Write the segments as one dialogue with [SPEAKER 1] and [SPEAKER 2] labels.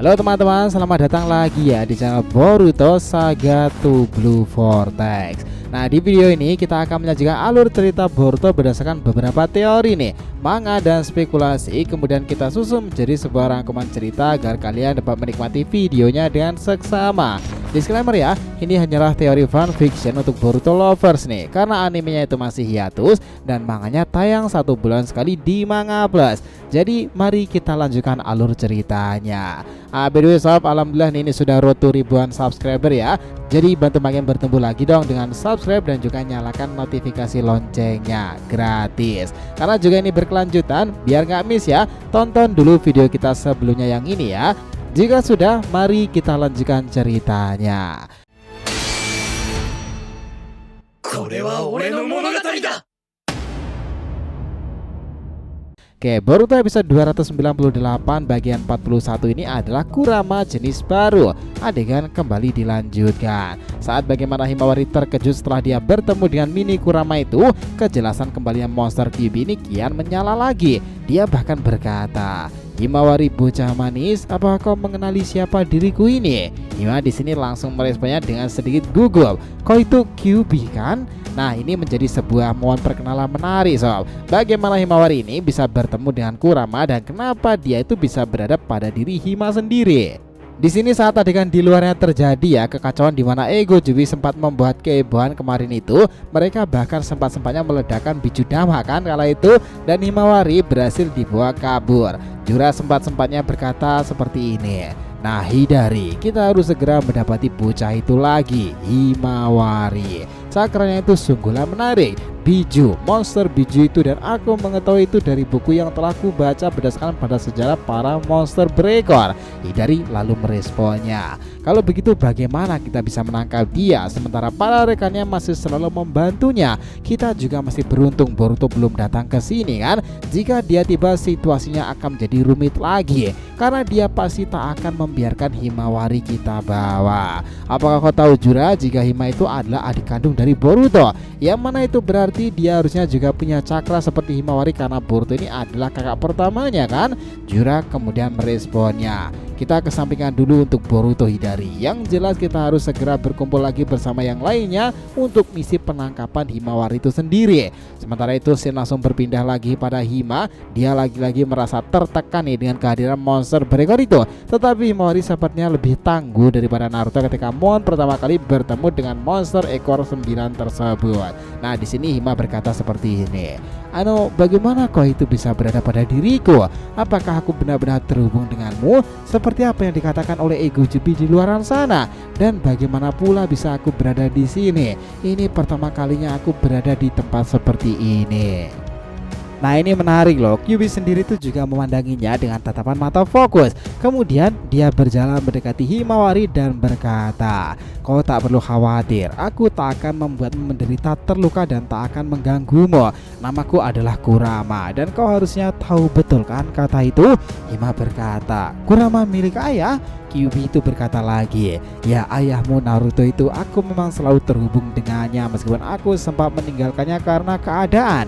[SPEAKER 1] Halo teman-teman, selamat datang lagi ya di channel Boruto Saga to Blue Vortex. Nah, di video ini kita akan menyajikan alur cerita Boruto berdasarkan beberapa teori nih, manga dan spekulasi. Kemudian kita susun menjadi sebuah rangkuman cerita agar kalian dapat menikmati videonya dengan seksama. Disclaimer ya, ini hanyalah teori fan fiction untuk Boruto lovers nih, karena animenya itu masih hiatus dan manganya tayang 1 bulan sekali di Manga Plus. Jadi mari kita lanjutkan alur ceritanya. By the way sob, alhamdulillah ini sudah road to ribuan subscriber ya. Jadi bantu makin bertumbuh lagi dong dengan subscribe dan juga nyalakan notifikasi loncengnya, gratis. Karena juga ini berkelanjutan, biar nggak miss ya, tonton dulu video kita sebelumnya yang ini ya. Jika sudah, mari kita lanjutkan ceritanya. Oke, Boruto episode 298 bagian 41 ini adalah Kurama jenis baru. Adegan kembali dilanjutkan. Saat bagaimana Himawari terkejut setelah dia bertemu dengan mini Kurama itu, kejelasan kembalinya monster Kyuubi ini kian menyala lagi. Dia bahkan berkata, "Himawari bocah manis, apa kau mengenali siapa diriku ini?" Hima di sini langsung meresponnya dengan sedikit gugup. "Kau itu Kyuubi kan?" Nah, ini menjadi sebuah momen perkenalan menarik sob. Bagaimana Himawari ini bisa bertemu dengan Kurama dan kenapa dia itu bisa berada pada diri Hima sendiri. Di sini saat adegan di luarnya terjadi ya, kekacauan di mana Ego Jubi sempat membuat kehebohan kemarin itu. Mereka bahkan sempat-sempatnya meledakkan biju dama kan kala itu, dan Himawari berhasil dibawa kabur. Jura sempat-sempatnya berkata seperti ini, "Nah Hidari, kita harus segera mendapati bocah itu lagi, Himawari. Cakranya itu sungguhlah menarik, biju, monster biju itu, dan aku mengetahui itu dari buku yang telah ku baca berdasarkan pada sejarah para monster berekor." Hidari lalu meresponnya, "Kalau begitu bagaimana kita bisa menangkap dia sementara para rekannya masih selalu membantunya? Kita juga masih beruntung Boruto belum datang ke sini kan? Jika dia tiba situasinya akan menjadi rumit lagi, karena dia pasti tak akan membiarkan Himawari kita bawa." Apakah kau tahu Jura, jika Hima itu adalah adik kandung dari Boruto, yang mana itu berarti dia harusnya juga punya cakra seperti Himawari karena Boruto ini adalah kakak pertamanya kan? Jura kemudian meresponnya, "Kita kesampingkan dulu untuk Boruto Hidari. Yang jelas kita harus segera berkumpul lagi bersama yang lainnya untuk misi penangkapan Himawari itu sendiri." Sementara itu Shin langsung berpindah lagi pada Hima. Dia lagi-lagi merasa tertekan nih dengan kehadiran monster berekor itu. Tetapi Himawari sepertinya lebih tangguh daripada Naruto ketika Mon pertama kali bertemu dengan monster ekor 9 tersebut. Nah, di sini Hima berkata seperti ini, "Bagaimana kau itu bisa berada pada diriku? Apakah aku benar-benar terhubung denganmu seperti apa yang dikatakan oleh Ego Jubi di luaran sana? Dan bagaimana pula bisa aku berada di sini? Ini pertama kalinya aku berada di tempat seperti ini." Nah, ini menarik loh. Kyuubi sendiri tuh juga memandanginya dengan tatapan mata fokus. Kemudian dia berjalan mendekati Himawari dan berkata, "Kau tak perlu khawatir, aku tak akan membuatmu menderita, terluka, dan tak akan mengganggumu. Namaku adalah Kurama dan kau harusnya tahu betul kan kata itu?" Hima berkata, "Kurama milik ayah?" Kyuubi itu berkata lagi, "Ya, ayahmu Naruto itu aku memang selalu terhubung dengannya meskipun aku sempat meninggalkannya karena keadaan.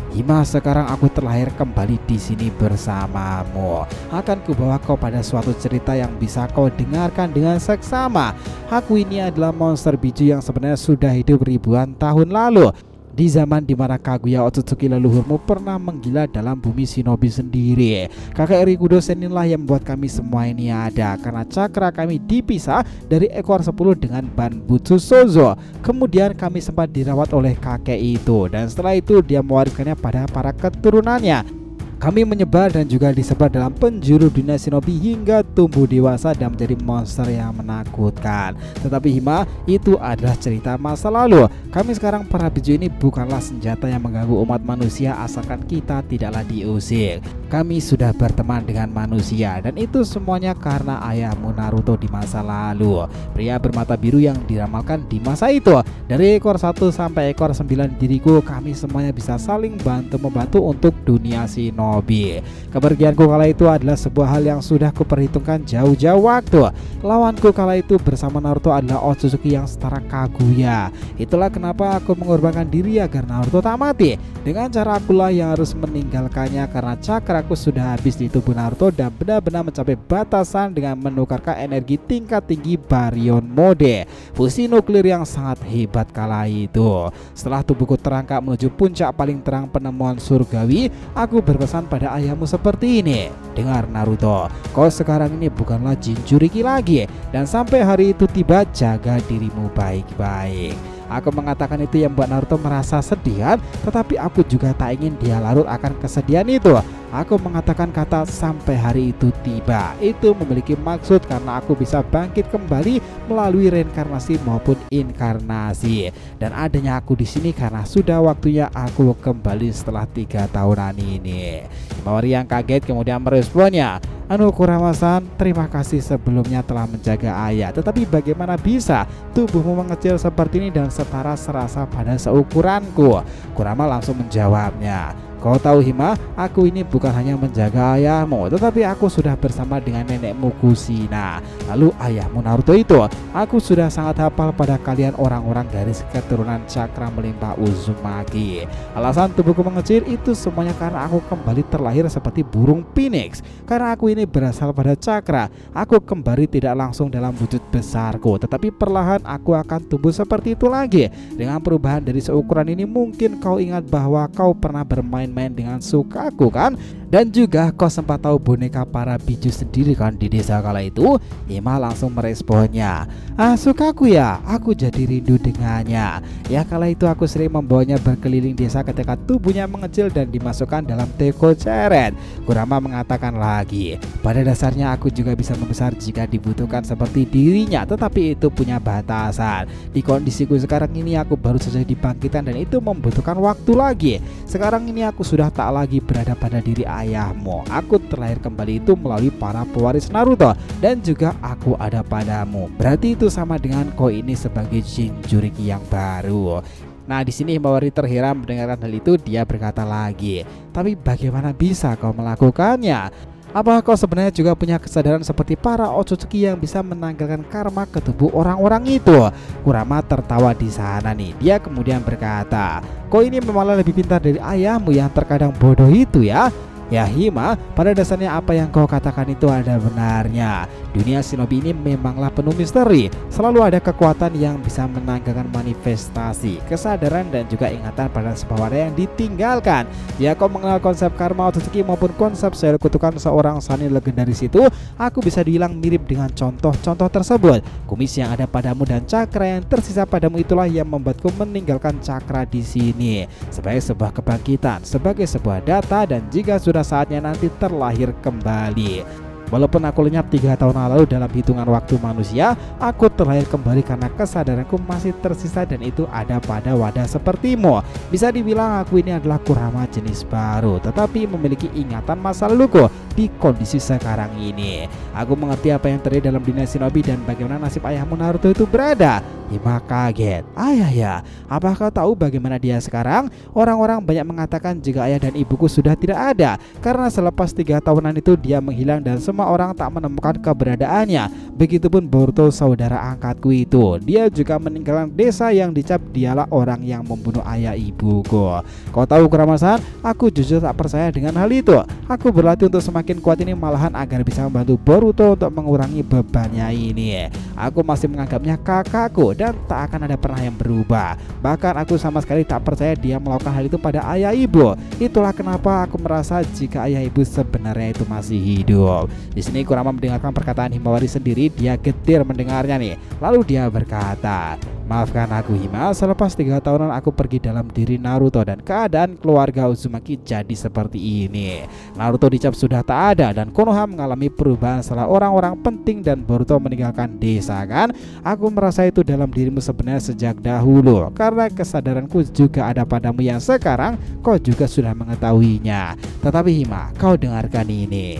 [SPEAKER 1] Hima, sekarang aku terlahir kembali di sini bersamamu. Akan kubawa kau pada suatu cerita yang bisa kau dengarkan dengan seksama. Aku ini adalah monster biju yang sebenarnya sudah hidup ribuan tahun lalu, di zaman dimana Kaguya Otsutsuki leluhurmu pernah menggila dalam bumi shinobi sendiri. Kakek Rikudo Senin lah yang membuat kami semua ini ada, karena cakra kami dipisah dari ekor 10 dengan Banbutsu Sozo. Kemudian kami sempat dirawat oleh kakek itu, dan setelah itu dia mewariskannya pada para keturunannya. Kami menyebar dan juga disebar dalam penjuru dunia shinobi hingga tumbuh dewasa dan menjadi monster yang menakutkan. Tetapi Hima, itu adalah cerita masa lalu. Kami sekarang para biju ini bukanlah senjata yang mengganggu umat manusia asalkan kita tidaklah diusir. Kami sudah berteman dengan manusia dan itu semuanya karena ayahmu Naruto di masa lalu, pria bermata biru yang diramalkan di masa itu. Dari ekor 1 sampai ekor 9 diriku, kami semuanya bisa saling bantu-membantu untuk dunia shinobi. Shinobi. Kepergianku kala itu adalah sebuah hal yang sudah kuperhitungkan jauh-jauh waktu. Lawanku kala itu bersama Naruto adalah Otsutsuki yang setara Kaguya. Itulah kenapa aku mengorbankan diri agar Naruto tak mati. Dengan cara akulah yang harus meninggalkannya karena cakraku sudah habis di tubuh Naruto dan benar-benar mencapai batasan dengan menukarkan energi tingkat tinggi Baryon Mode, fusi nuklir yang sangat hebat kala itu. Setelah tubuhku terangkat menuju puncak paling terang penemuan surgawi, aku berpesan pada ayahmu seperti ini. Dengar Naruto, kau sekarang ini bukanlah Jinchuriki lagi, dan sampai hari itu tiba jaga dirimu baik-baik. Aku mengatakan itu yang membuat Naruto merasa sedih kan? Tetapi aku juga tak ingin dia larut akan kesedihan itu. Aku mengatakan kata sampai hari itu tiba. Itu memiliki maksud karena aku bisa bangkit kembali melalui reinkarnasi maupun inkarnasi. Dan adanya aku di sini karena sudah waktunya aku kembali setelah 3 tahunan ini. Himawari yang kaget kemudian meresponnya, "Anu Kurama-san, terima kasih sebelumnya telah menjaga ayah. Tetapi bagaimana bisa tubuhmu mengecil seperti ini dan setara serasa pada seukuranku?" Kurama langsung menjawabnya, "Kau tahu Hima, aku ini bukan hanya menjaga ayahmu, tetapi aku sudah bersama dengan nenekmu Kushina. Lalu ayahmu Naruto itu, aku sudah sangat hafal pada kalian orang-orang garis keturunan cakra melimpah Uzumaki. Alasan tubuhku mengecil itu semuanya karena aku kembali terlahir seperti burung phoenix. Karena aku ini berasal pada cakra, aku kembali tidak langsung dalam wujud besarku, tetapi perlahan aku akan tumbuh seperti itu lagi. Dengan perubahan dari seukuran ini mungkin kau ingat bahwa kau pernah bermain-main dengan Sukaku kan? Dan juga kau sempat tahu boneka para biju sendiri kan di desa kala itu?" Hima langsung meresponnya, "Ah, Sukaku ya, aku jadi rindu dengannya. Ya kala itu aku sering membawanya berkeliling desa ketika tubuhnya mengecil dan dimasukkan dalam teko ceret." Kurama mengatakan lagi, "Pada dasarnya aku juga bisa membesar jika dibutuhkan seperti dirinya, tetapi itu punya batasan. Di kondisiku sekarang ini aku baru saja dibangkitkan dan itu membutuhkan waktu lagi. Sekarang ini aku sudah tak lagi berada pada diri ayahmu. Aku terlahir kembali itu melalui para pewaris Naruto dan juga aku ada padamu. Berarti itu sama dengan kau ini sebagai Jinchuriki yang baru." Nah, di sini Himawari terheran mendengarkan hal itu. Dia berkata lagi, "Tapi bagaimana bisa kau melakukannya? Apa kau sebenarnya juga punya kesadaran seperti para Otsutsuki yang bisa menanggalkan karma ke tubuh orang-orang itu?" Kurama tertawa di sana nih. Dia kemudian berkata, "Kau ini memanglah lebih pintar dari ayahmu yang terkadang bodoh itu ya." Ya Hima, pada dasarnya apa yang kau katakan itu ada benarnya. Dunia shinobi ini memanglah penuh misteri. Selalu ada kekuatan yang bisa menanggalkan manifestasi, kesadaran dan juga ingatan pada sebuah wadah yang ditinggalkan. Ya kau mengenal konsep karma Otsutsuki maupun konsep sel kutukan seorang sanin legendaris itu, aku bisa dibilang mirip dengan contoh-contoh tersebut. Kumis yang ada padamu dan cakra yang tersisa padamu itulah yang membuatku meninggalkan cakra di sini sebagai sebuah kebangkitan, sebagai sebuah data, dan jika sudah saatnya nanti terlahir kembali. Walaupun aku lenyap 3 tahun lalu dalam hitungan waktu manusia, aku terlahir kembali karena kesadaranku masih tersisa dan itu ada pada wadah sepertimu. Bisa dibilang aku ini adalah Kurama jenis baru, tetapi memiliki ingatan masa laluku di kondisi sekarang ini. Aku mengerti apa yang terjadi dalam dunia shinobi dan bagaimana nasib ayahmu Naruto itu berada." Hima kaget. "Ayah ya? Apakah kau tahu bagaimana dia sekarang?" Orang-orang banyak mengatakan jika ayah dan ibuku sudah tidak ada, karena selepas 3 tahunan itu dia menghilang dan semua orang tak menemukan keberadaannya. Begitupun Boruto, saudara angkatku itu. Dia juga meninggalkan desa yang dicap dialah orang yang membunuh ayah ibuku. Kau tahu Kurama-san, aku jujur tak percaya dengan hal itu. Aku berlatih untuk semakin kuat ini malahan agar bisa membantu Boruto untuk mengurangi bebannya ini. Aku masih menganggapnya kakakku dan tak akan ada pernah yang berubah. Bahkan aku sama sekali tak percaya dia melakukan hal itu pada ayah ibu. Itulah kenapa aku merasa jika ayah ibu sebenarnya itu masih hidup. Di sini Kurama mendengarkan perkataan Himawari sendiri. Dia getir mendengarnya nih. Lalu dia berkata, "Maafkan aku Hima, selepas 3 tahunan aku pergi dalam diri Naruto dan keadaan keluarga Uzumaki jadi seperti ini. Naruto dicap sudah tak ada dan Konoha mengalami perubahan setelah orang-orang penting dan Boruto meninggalkan desa kan? Aku merasa itu dalam dirimu sebenarnya sejak dahulu, karena kesadaranku juga ada padamu yang sekarang kau juga sudah mengetahuinya. Tetapi Hima, kau dengarkan ini.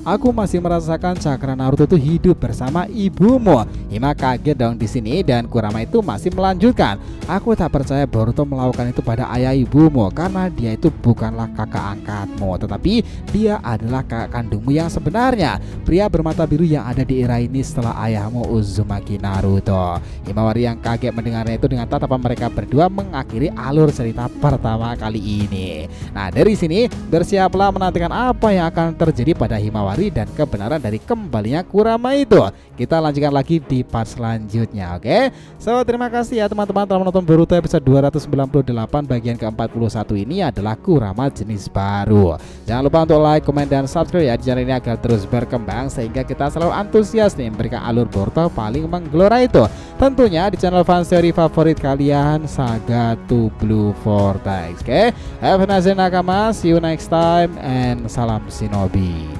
[SPEAKER 1] Aku masih merasakan cakra Naruto itu hidup bersama ibumu. Hima kaget dong di sini dan Kurama itu masih melanjutkan. Aku tak percaya Boruto melakukan itu pada ayah ibumu karena dia itu bukanlah kakak angkatmu, tetapi dia adalah kakak kandungmu yang sebenarnya, pria bermata biru yang ada di era ini setelah ayahmu Uzumaki Naruto. Himawari yang kaget mendengarnya itu dengan tatapan mereka berdua mengakhiri alur cerita pertama kali ini. Nah, dari sini bersiaplah menantikan apa yang akan terjadi pada Himawari dan kebenaran dari kembalinya Kurama itu. Kita lanjutkan lagi di part selanjutnya, oke? So, terima kasih ya teman-teman telah menonton Boruto episode 298 bagian ke-41 ini adalah Kurama jenis baru. Jangan lupa untuk like, komen, dan subscribe ya di channel ini agar terus berkembang sehingga kita selalu antusias nih memberikan alur Boruto paling menggelora itu. Tentunya di channel fans teori favorit kalian, Saga to Blue Vortex. Oke, have a nice day nakama, see you next time and salam shinobi.